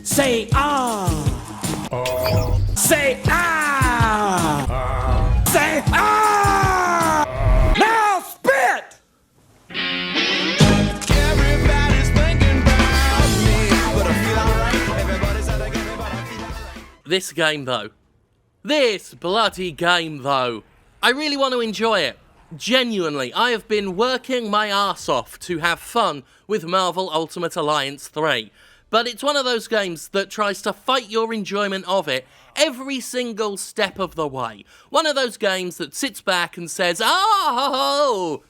Say ah. Say ah. Say ah. Now spit. Everybody's thinking about me, but I feel alright. Everybody's out again, but I feel alright. This game, though. This bloody game, though. I really want to enjoy it. Genuinely, I have been working my arse off to have fun with Marvel Ultimate Alliance 3. But it's one of those games that tries to fight your enjoyment of it every single step of the way. One of those games that sits back and says, oh,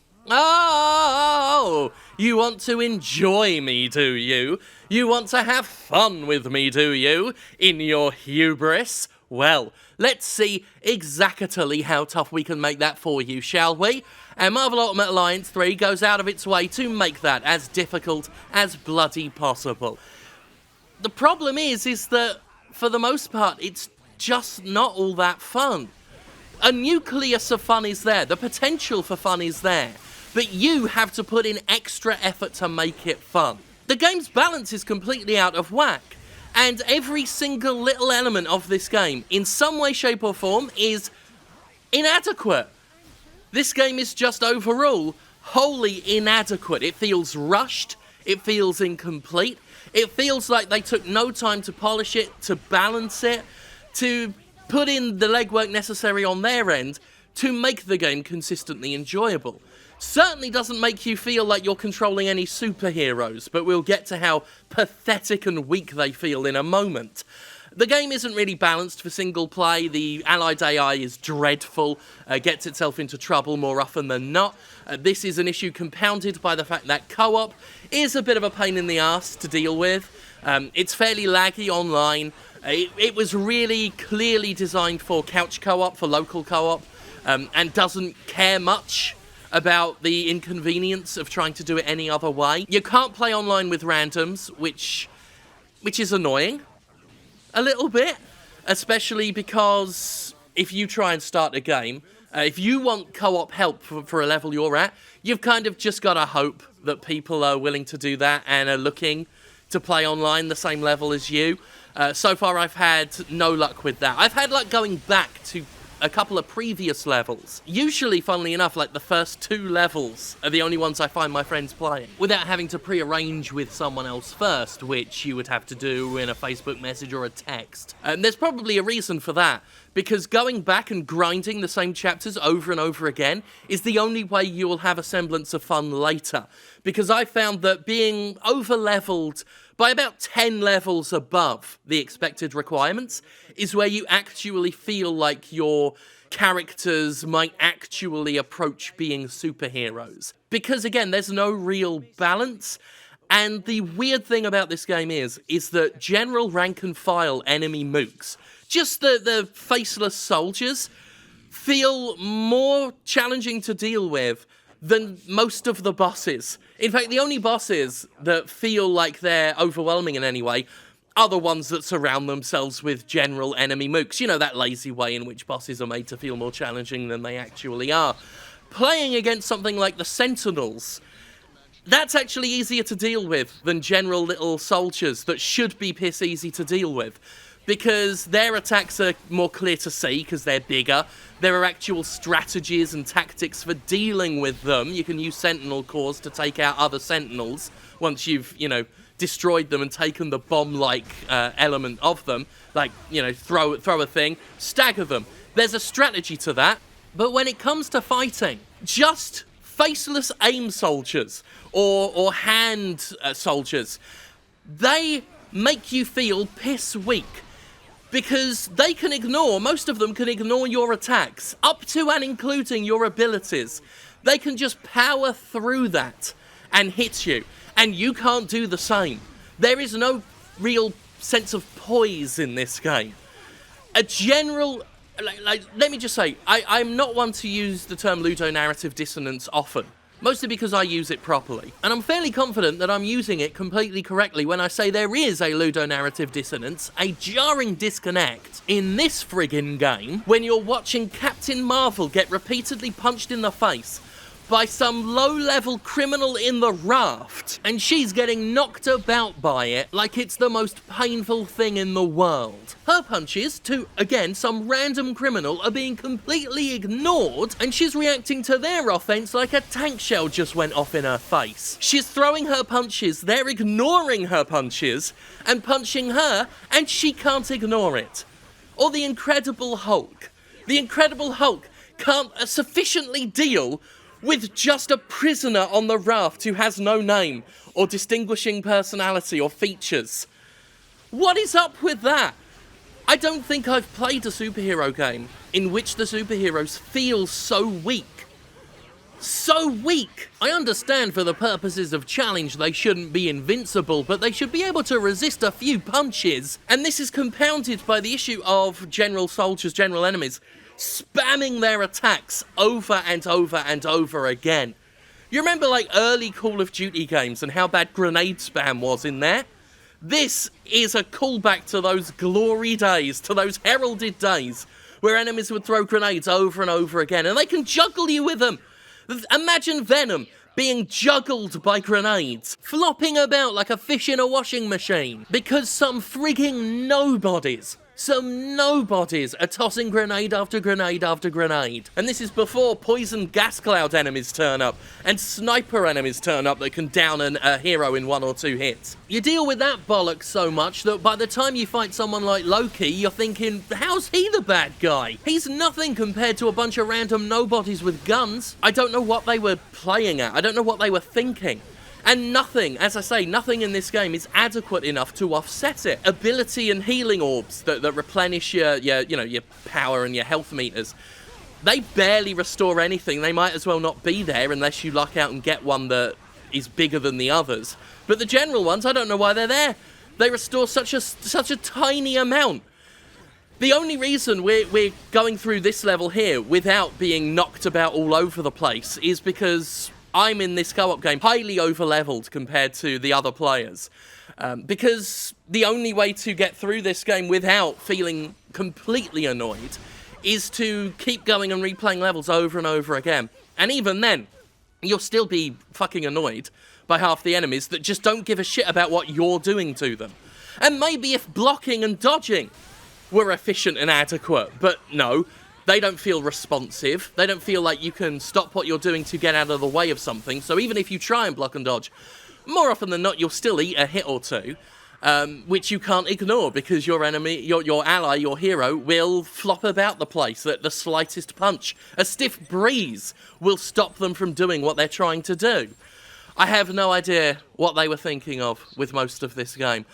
you want to enjoy me, do you? You want to have fun with me, do you? In your hubris? Well, let's see exactly how tough we can make that for you, shall we? And Marvel Ultimate Alliance 3 goes out of its way to make that as difficult as bloody possible. The problem is that, for the most part, it's just not all that fun. A nucleus of fun is there, the potential for fun is there, but you have to put in extra effort to make it fun. The game's balance is completely out of whack. And every single little element of this game, in some way, shape or form, is inadequate. This game is just overall wholly inadequate. It feels rushed, it feels incomplete, it feels like they took no time to polish it, to balance it, to put in the legwork necessary on their end to make the game consistently enjoyable. Certainly doesn't make you feel like you're controlling any superheroes, but we'll get to how pathetic and weak they feel in a moment. The game isn't really balanced for single play. The allied AI is dreadful, gets itself into trouble more often than not. This is an issue compounded by the fact that co-op is a bit of a pain in the arse to deal with. It's fairly laggy online. It was really clearly designed for couch co-op, for local co-op, and doesn't care much about the inconvenience of trying to do it any other way. You can't play online with randoms, which is annoying. A little bit. Especially because if you try and start a game, if you want co-op help for a level you're at, you've kind of just got to hope that people are willing to do that and are looking to play online the same level as you. So far I've had no luck with that. I've had luck going back to a couple of previous levels. Usually, funnily enough, like the first 2 levels are the only ones I find my friends playing, without having to pre-arrange with someone else first, which you would have to do in a Facebook message or a text. And there's probably a reason for that, because going back and grinding the same chapters over and over again is the only way you will have a semblance of fun later. Because I found that being over-leveled by about 10 levels above the expected requirements is where you actually feel like your characters might actually approach being superheroes. Because again, there's no real balance, and the weird thing about this game is that general rank and file enemy mooks, just the faceless soldiers, feel more challenging to deal with than most of the bosses. In fact, the only bosses that feel like they're overwhelming in any way are the ones that surround themselves with general enemy mooks. You know, that lazy way in which bosses are made to feel more challenging than they actually are. Playing against something like the Sentinels, that's actually easier to deal with than general little soldiers that should be piss easy to deal with. Because their attacks are more clear to see, because they're bigger. There are actual strategies and tactics for dealing with them. You can use Sentinel cores to take out other Sentinels once you've, destroyed them and taken the bomb-like element of them. Like, throw a thing, stagger them. There's a strategy to that. But when it comes to fighting, just faceless aim soldiers or hand soldiers, they make you feel piss weak. Because most of them can ignore your attacks, up to and including your abilities. They can just power through that and hit you, and you can't do the same. There is no real sense of poise in this game. A general, let me just say, I'm not one to use the term ludonarrative dissonance often. Mostly because I use it properly. And I'm fairly confident that I'm using it completely correctly when I say there is a ludonarrative dissonance, a jarring disconnect, in this friggin' game when you're watching Captain Marvel get repeatedly punched in the face by some low-level criminal in the raft, and she's getting knocked about by it like it's the most painful thing in the world. Her punches to, again, some random criminal are being completely ignored, and she's reacting to their offense like a tank shell just went off in her face. She's throwing her punches, they're ignoring her punches, and punching her, and she can't ignore it. Or the Incredible Hulk. The Incredible Hulk can't sufficiently deal with just a prisoner on the raft who has no name or distinguishing personality or features. What is up with that? I don't think I've played a superhero game in which the superheroes feel so weak. So weak! I understand for the purposes of challenge they shouldn't be invincible, but they should be able to resist a few punches. And this is compounded by the issue of general soldiers, general enemies, spamming their attacks over and over and over again. You remember like early Call of Duty games and how bad grenade spam was in there? This is a callback to those glory days, to those heralded days, where enemies would throw grenades over and over again, and they can juggle you with them. Imagine Venom being juggled by grenades, flopping about like a fish in a washing machine, because some frigging nobodies are tossing grenade after grenade after grenade. And this is before poison gas cloud enemies turn up, and sniper enemies turn up that can down a hero in 1 or 2 hits. You deal with that bollocks so much that by the time you fight someone like Loki, you're thinking, how's he the bad guy? He's nothing compared to a bunch of random nobodies with guns. I don't know what they were playing at. I don't know what they were thinking. And nothing, as I say, nothing in this game is adequate enough to offset it. Ability and healing orbs that replenish your power and your health meters, they barely restore anything. They might as well not be there unless you luck out and get one that is bigger than the others. But the general ones, I don't know why they're there. They restore such a tiny amount. The only reason we're going through this level here without being knocked about all over the place is because I'm in this co-op game highly over-leveled compared to the other players. Because the only way to get through this game without feeling completely annoyed is to keep going and replaying levels over and over again. And even then, you'll still be fucking annoyed by half the enemies that just don't give a shit about what you're doing to them. And maybe if blocking and dodging were efficient and adequate, but no. They don't feel responsive. They don't feel like you can stop what you're doing to get out of the way of something. So even if you try and block and dodge, more often than not, you'll still eat a hit or two, which you can't ignore because your enemy, your ally, your hero, will flop about the place at the slightest punch. A stiff breeze will stop them from doing what they're trying to do. I have no idea what they were thinking of with most of this game.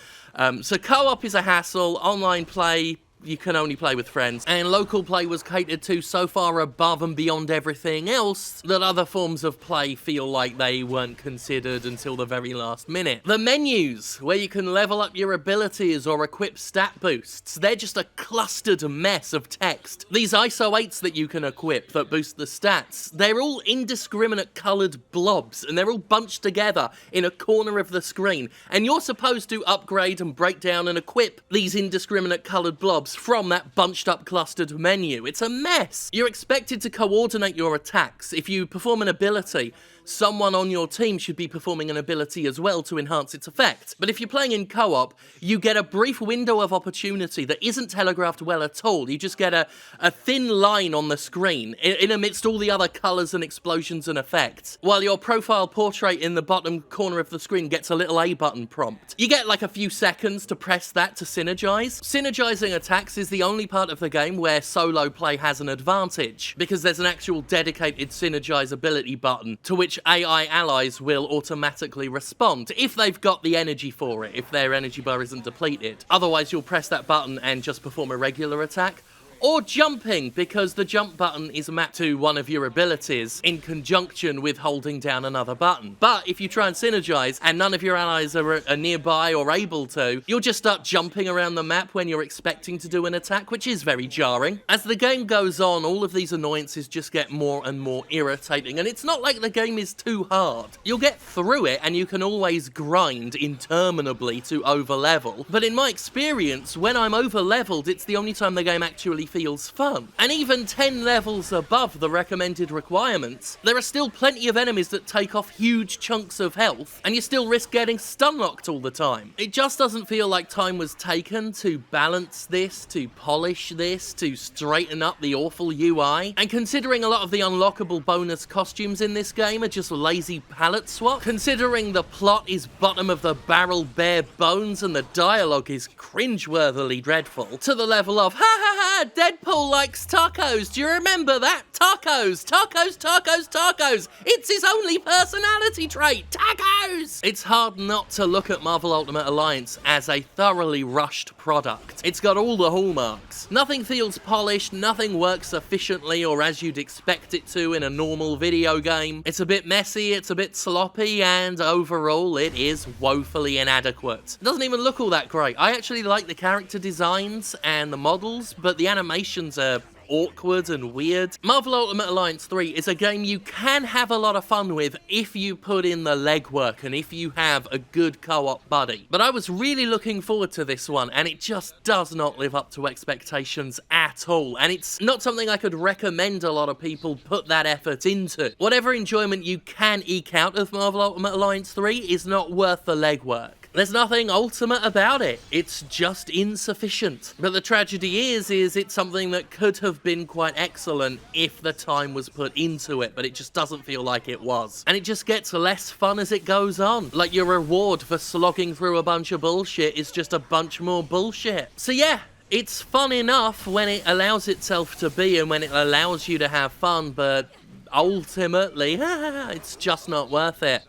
So co-op is a hassle. Online play, you can only play with friends, and local play was catered to so far above and beyond everything else that other forms of play feel like they weren't considered until the very last minute. The menus, where you can level up your abilities or equip stat boosts, they're just a clustered mess of text. These ISO 8s that you can equip that boost the stats, they're all indiscriminate coloured blobs, and they're all bunched together in a corner of the screen, and you're supposed to upgrade and break down and equip these indiscriminate coloured blobs from that bunched up clustered menu. It's a mess. You're expected to coordinate your attacks. If you perform an ability, someone on your team should be performing an ability as well to enhance its effect. But if you're playing in co-op, you get a brief window of opportunity that isn't telegraphed well at all. You just get a thin line on the screen in amidst all the other colours and explosions and effects, while your profile portrait in the bottom corner of the screen gets a little A button prompt. You get like a few seconds to press that to synergize. Synergizing attacks is the only part of the game where solo play has an advantage, because there's an actual dedicated synergize ability button to which AI allies will automatically respond, if they've got the energy for it, if their energy bar isn't depleted. Otherwise, you'll press that button and just perform a regular attack. Or jumping, because the jump button is mapped to one of your abilities in conjunction with holding down another button. But if you try and synergize and none of your allies are nearby or able to, you'll just start jumping around the map when you're expecting to do an attack, which is very jarring. As the game goes on, all of these annoyances just get more and more irritating, and it's not like the game is too hard. You'll get through it, and you can always grind interminably to overlevel. But in my experience, when I'm overleveled, it's the only time the game actually feels fun. And even 10 levels above the recommended requirements, there are still plenty of enemies that take off huge chunks of health, and you still risk getting stun-locked all the time. It just doesn't feel like time was taken to balance this, to polish this, to straighten up the awful UI. And considering a lot of the unlockable bonus costumes in this game are just lazy palette swap, considering the plot is bottom of the barrel bare bones and the dialogue is cringeworthily dreadful, to the level of, ha ha ha, Deadpool likes tacos, do you remember that? Tacos, tacos, tacos, tacos, it's his only personality trait, tacos! It's hard not to look at Marvel Ultimate Alliance as a thoroughly rushed product. It's got all the hallmarks. Nothing feels polished, nothing works efficiently or as you'd expect it to in a normal video game. It's a bit messy, it's a bit sloppy, and overall it is woefully inadequate. It doesn't even look all that great. I actually like the character designs and the models, but the animations are awkward and weird. Marvel Ultimate Alliance 3 is a game you can have a lot of fun with if you put in the legwork and if you have a good co-op buddy. But I was really looking forward to this one, and it just does not live up to expectations at all. And it's not something I could recommend a lot of people put that effort into. Whatever enjoyment you can eke out of Marvel Ultimate Alliance 3 is not worth the legwork. There's nothing ultimate about it. It's just insufficient. But the tragedy is it's something that could have been quite excellent if the time was put into it, but it just doesn't feel like it was. And it just gets less fun as it goes on. Like your reward for slogging through a bunch of bullshit is just a bunch more bullshit. So yeah, it's fun enough when it allows itself to be and when it allows you to have fun, but ultimately, it's just not worth it.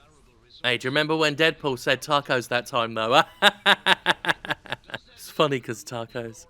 Hey, do you remember when Deadpool said tacos that time, though? It's funny because tacos.